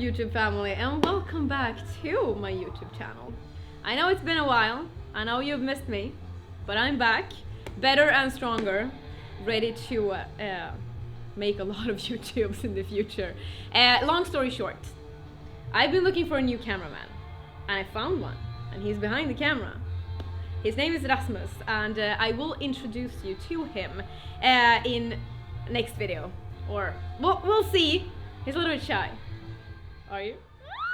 YouTube family, and welcome back to my YouTube channel. I know it's been a while, I know you've missed me, but I'm back, better and stronger, ready to make a lot of YouTubes in the future. Long story short, I've been looking for a new cameraman, and I found one, and he's behind the camera. His name is Rasmus, and I will introduce you to him in next video, or we'll see. He's a little bit shy. Are you?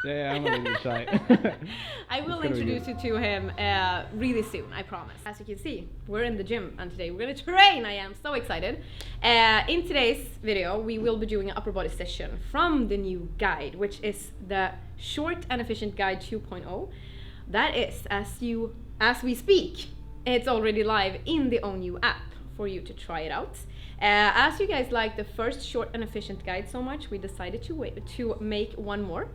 Yeah, I'm a little bit shy. I will introduce you to him really soon, I promise. As you can see, we're in the gym, and today we're gonna train. I am so excited. In today's video, we will be doing an upper body session from the new guide, which is the Short and Efficient Guide 2.0. That is, as we speak, it's already live in the ONU app for you to try it out. As you guys like the first Short and Efficient Guide so much, we decided to make one more.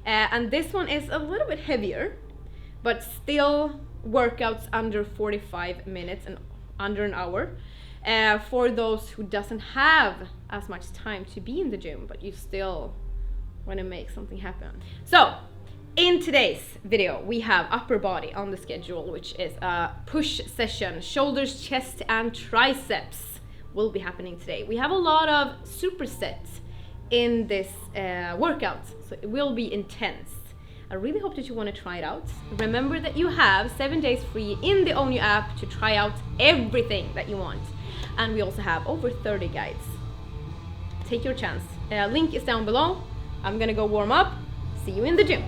And this one is a little bit heavier, but still workouts under 45 minutes and under an hour. For those who doesn't have as much time to be in the gym, but you still want to make something happen. So, in today's video, we have upper body on the schedule, which is a push session. Shoulders, chest, and triceps will be happening today. We have a lot of supersets in this workout, so it will be intense. I really hope that you want to try it out. Remember that you have 7 days free in the ONU app to try out everything that you want. And we also have over 30 guides. Take your chance. Link is down below. I'm gonna go warm up. See you in the gym.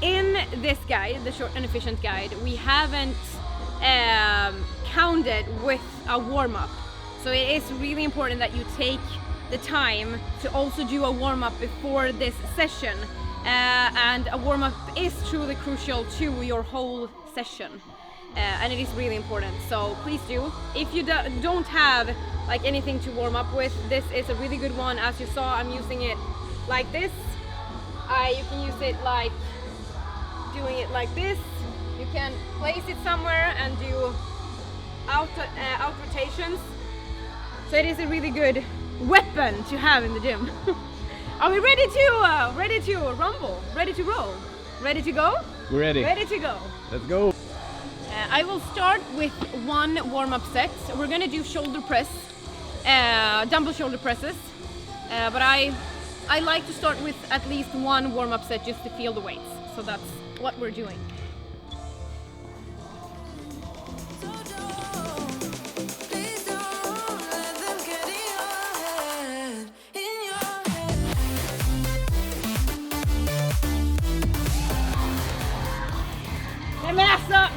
In this guide, the Short and Efficient Guide, we haven't counted with a warm-up. So it is really important that you take the time to also do a warm-up before this session. And a warm-up is truly crucial to your whole session. And it is really important, so please do. If you don't have like anything to warm up with, this is a really good one. As you saw, I'm using it like this. You can use it like doing it like this. You can place it somewhere and do out rotations. So it is a really good weapon to have in the gym. Are we ready to rumble? Ready to roll? Ready to go? We're ready. Ready to go. Let's go. I will start with one warm-up set. We're gonna do shoulder press, dumbbell shoulder presses. But I like to start with at least one warm-up set just to feel the weights. So that's what we're doing. Men alltså!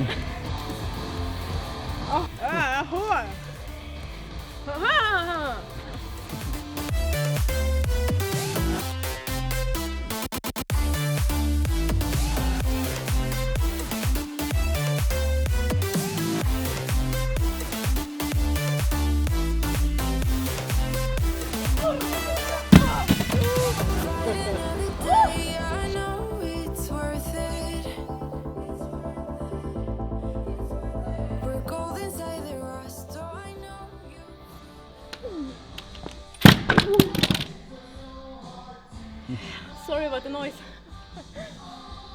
Sorry about the noise.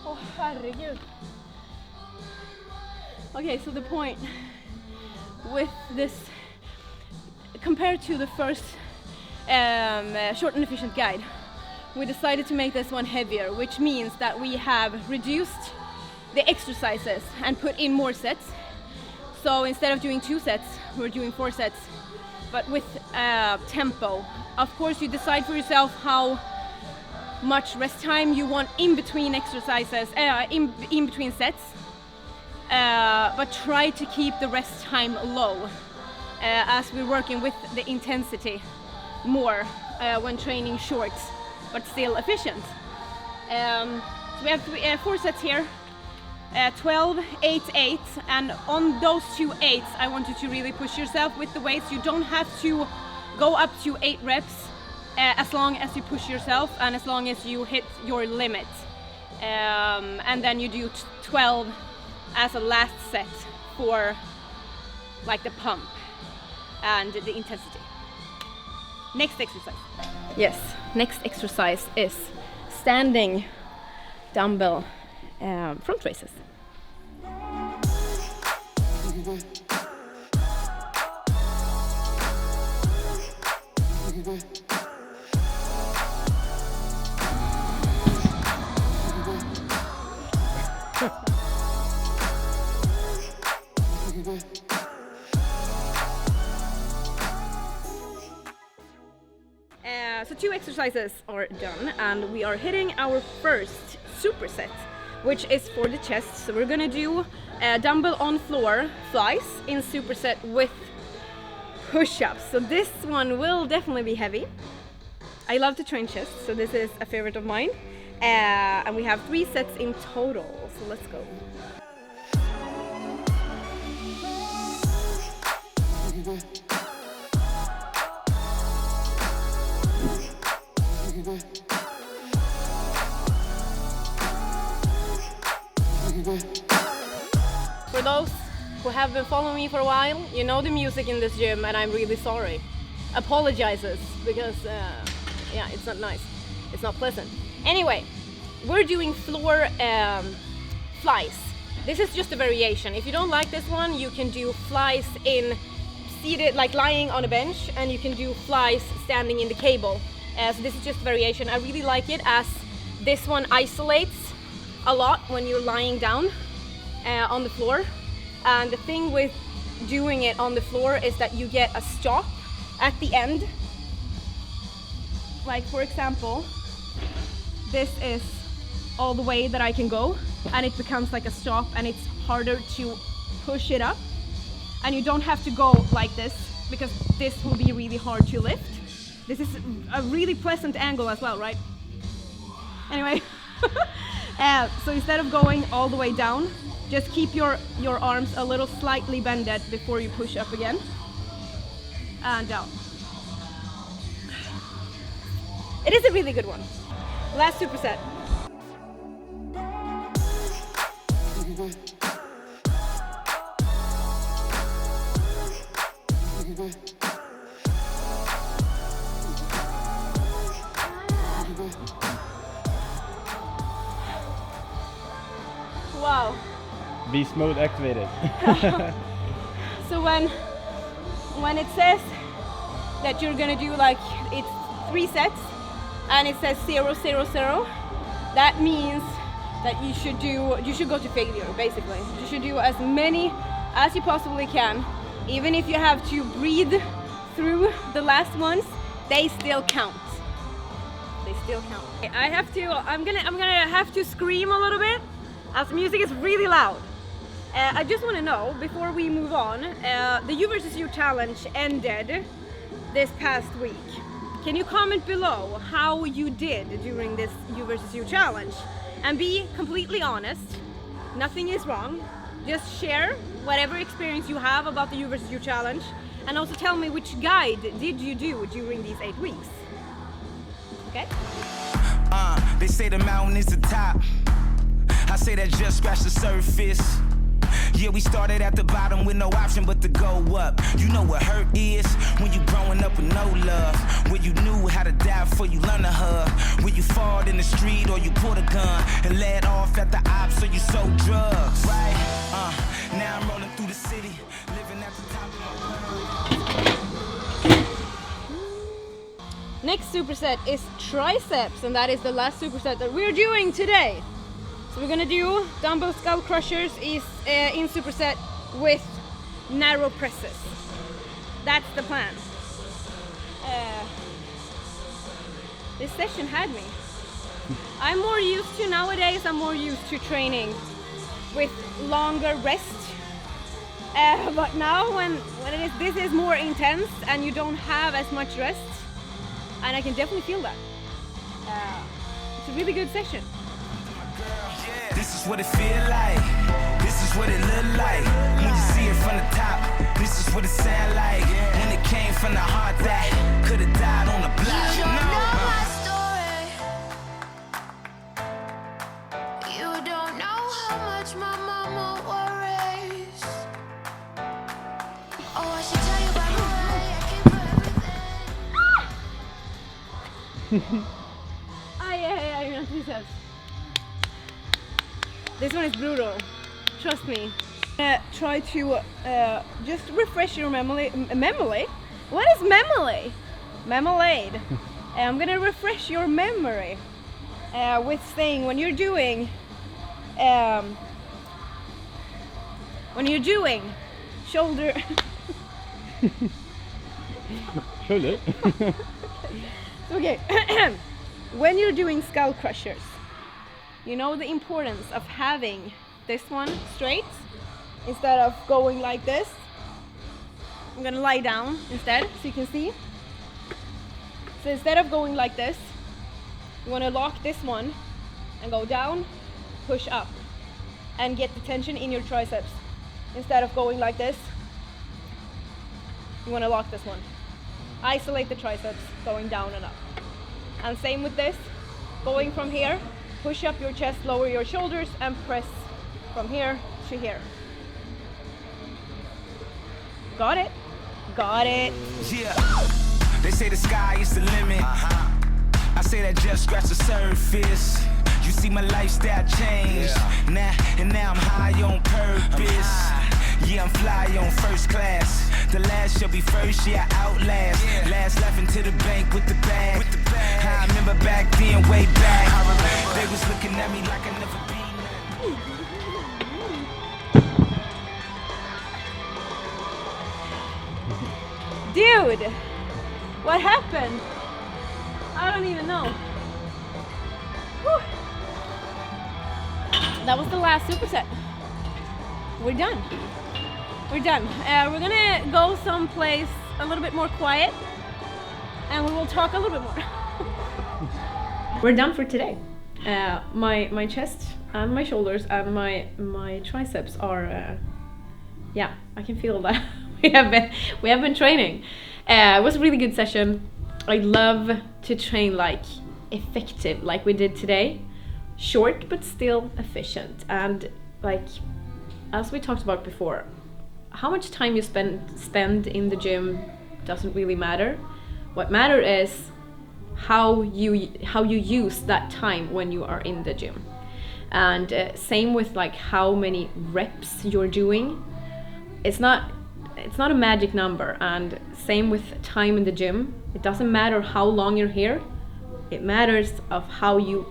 Oh, herregud. Okay, so the point with this, compared to the first Short and Efficient Guide, we decided to make this one heavier, which means that we have reduced the exercises and put in more sets. So instead of doing 2 sets, we're doing 4 sets, but with tempo. Of course, you decide for yourself how much rest time you want in between exercises, in between sets, but try to keep the rest time low as we're working with the intensity more when training short but still efficient. So we have 4 sets here. 12, 8, 8, and on those 2 8s I want you to really push yourself with the weights. You don't have to go up to 8 reps as long as you push yourself and as long as you hit your limit. And then you do 12 as a last set for like the pump and the intensity. Next exercise. Yes, next exercise is standing dumbbell front raises. So 2 exercises are done and we are hitting our first superset, which is for the chest. So we're gonna do dumbbell on floor flies in superset with push-ups. So this one will definitely be heavy. I love to train chest, so this is a favorite of mine. And we have 3 sets in total, so let's go. For those who have been following me for a while, you know the music in this gym and I'm really sorry. Apologizes because yeah, it's not nice. It's not pleasant. Anyway, we're doing floor flies. This is just a variation. If you don't like this one, you can do flies in seated, like lying on a bench, and you can do flies standing in the cable. So this is just a variation. I really like it as this one isolates a lot when you're lying down on the floor. And the thing with doing it on the floor is that you get a stop at the end. Like for example, this is all the way that I can go, and it becomes like a stop and it's harder to push it up. And you don't have to go like this because this will be really hard to lift. This is a really pleasant angle as well, right? Anyway, so instead of going all the way down, just keep your arms a little slightly bended before you push up again. And down. It is a really good one. Last superset. Wow. Beast mode activated. So when it says that you're gonna do like it's 3 sets and it says 0, 0, 0, that means that you should go to failure basically. You should do as many as you possibly can. Even if you have to breathe through the last ones, they still count. They still count. I'm gonna have to scream a little bit as the music is really loud. I just want to know, before we move on, the U versus U challenge ended this past week. Can you comment below how you did during this U versus U challenge? And be completely honest, nothing is wrong. Just share whatever experience you have about the U versus U challenge, and also tell me which guide did you do during these 8 weeks. Okay? They say the mountain is the top. I say that just scratch the surface. Yeah, we started at the bottom with no option but to go up. You know what hurt is? When you growing up with no love. When you knew how to die before you learn to hug. When you fought in the street or you pulled a gun and let off at the ops so you sold drugs. Right? Now I'm rolling through the city, living at the top of my world. Next superset is triceps, and that is the last superset that we're doing today. So we're gonna do dumbbell skull crushers in superset with narrow presses. That's the plan. This session had me. I'm more used to nowadays. I'm more used to training with longer rest. But now when this is more intense and you don't have as much rest, and I can definitely feel that. It's a really good session. This is is what it feel like. This is what it look like. When you see it from the top, this is what it sound like. When it came from the heart, that could have died on the block. You don't know my story. You don't know how much my mama worries. Oh, I should tell you about the way I keep everything. Triceps. This one is brutal. Trust me. Try to just refresh your memory. Memory? What is memory? Marmalade. I'm gonna refresh your memory with saying when you're doing shoulder. Shoulder. Okay. When you're doing skull crushers, you know the importance of having this one straight instead of going like this. I'm gonna lie down instead so you can see. So instead of going like this, you wanna lock this one and go down, push up, and get the tension in your triceps. Instead of going like this, you wanna lock this one. Isolate the triceps, going down and up. And same with this, going from here, push up your chest, lower your shoulders, and press from here to here. Got it? Got it. Yeah, they say the sky is the limit. I say that just scratch the surface. You see my lifestyle change. Now I'm high on purpose. Yeah, I'm fly on first class. The last shall be first, yeah, I outlast. Last laughing to the bank with the bag. I remember back then, way back. They was looking at me like I never been. Dude, what happened? I don't even know. Whew. That was the last superset. We're done. We're done. We're gonna go someplace a little bit more quiet and we will talk a little bit more. We're done for today. My chest and my shoulders and my triceps are, yeah, I can feel that. we have been training. It was a really good session. I love to train like effective, like we did today. Short but still efficient, and like as we talked about before, how much time you spend in the gym doesn't really matter. What matters is how you use that time when you are in the gym. And same with like how many reps you're doing. It's not a magic number, and same with time in the gym. It doesn't matter how long you're here. It matters of how you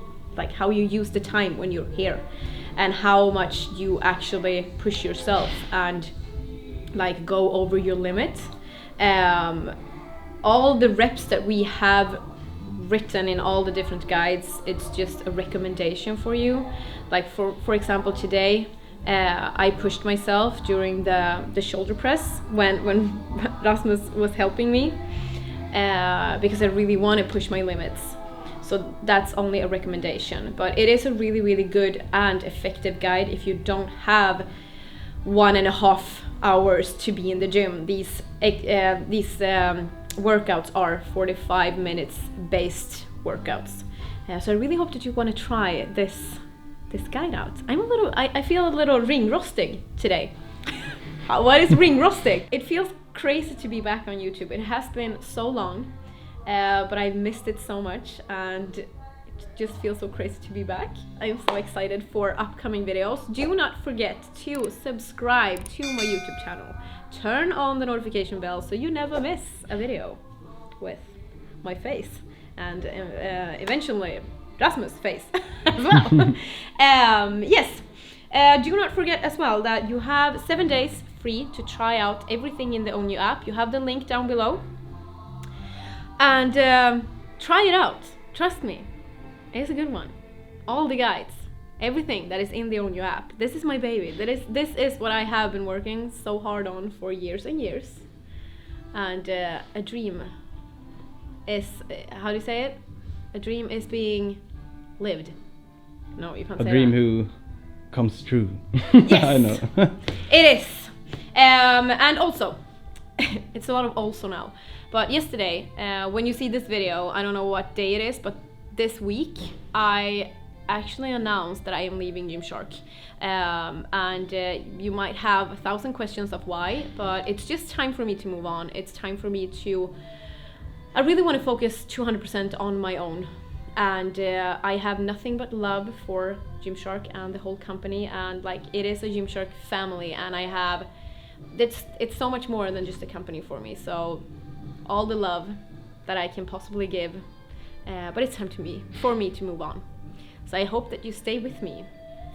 use the time when you're here, and how much you actually push yourself and like go over your limit. All the reps that we have written in all the different guides, it's just a recommendation for you. Like for example today, I pushed myself during the shoulder press when Rasmus was helping me, because I really want to push my limits. So that's only a recommendation, but it is a really, really good and effective guide if you don't have 1.5 hours to be in the gym. These workouts are 45 minutes based workouts. So I really hope that you want to try this guide out. I feel a little ring rusting today. What is ring rusting? It feels crazy to be back on YouTube. It has been so long. But I've missed it so much, and it just feels so crazy to be back. I'm so excited for upcoming videos. Do not forget to subscribe to my YouTube channel. Turn on the notification bell so you never miss a video with my face and eventually Rasmus' face as well. Yes. Do not forget as well that you have 7 days free to try out everything in the ONU app. You have the link down below. And try it out. Trust me, it's a good one. All the guides, everything that is in the ONU app. This is my baby. This is what I have been working so hard on for years and years. And a dream is, how do you say it? A dream is being lived. No, you can't say that. A dream who comes true. Yes. I know. It is. And also, it's a lot of also now. But yesterday, when you see this video, I don't know what day it is, but this week, I actually announced that I am leaving Gymshark. And you might have 1,000 questions of why, but it's just time for me to move on. It's time for me to, I really want to focus 200% on my own. And I have nothing but love for Gymshark and the whole company, and like it is a Gymshark family, and I have, it's so much more than just a company for me. So all the love that I can possibly give, but it's time for me to move on. So I hope that you stay with me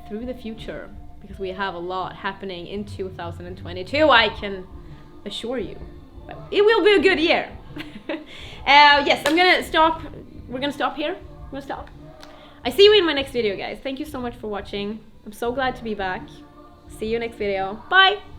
through the future, because we have a lot happening in 2022, I can assure you. But it will be a good year. Yes, we're gonna stop here. I'm gonna stop. I see you in my next video, guys. Thank you so much for watching. I'm so glad to be back. See you next video. Bye!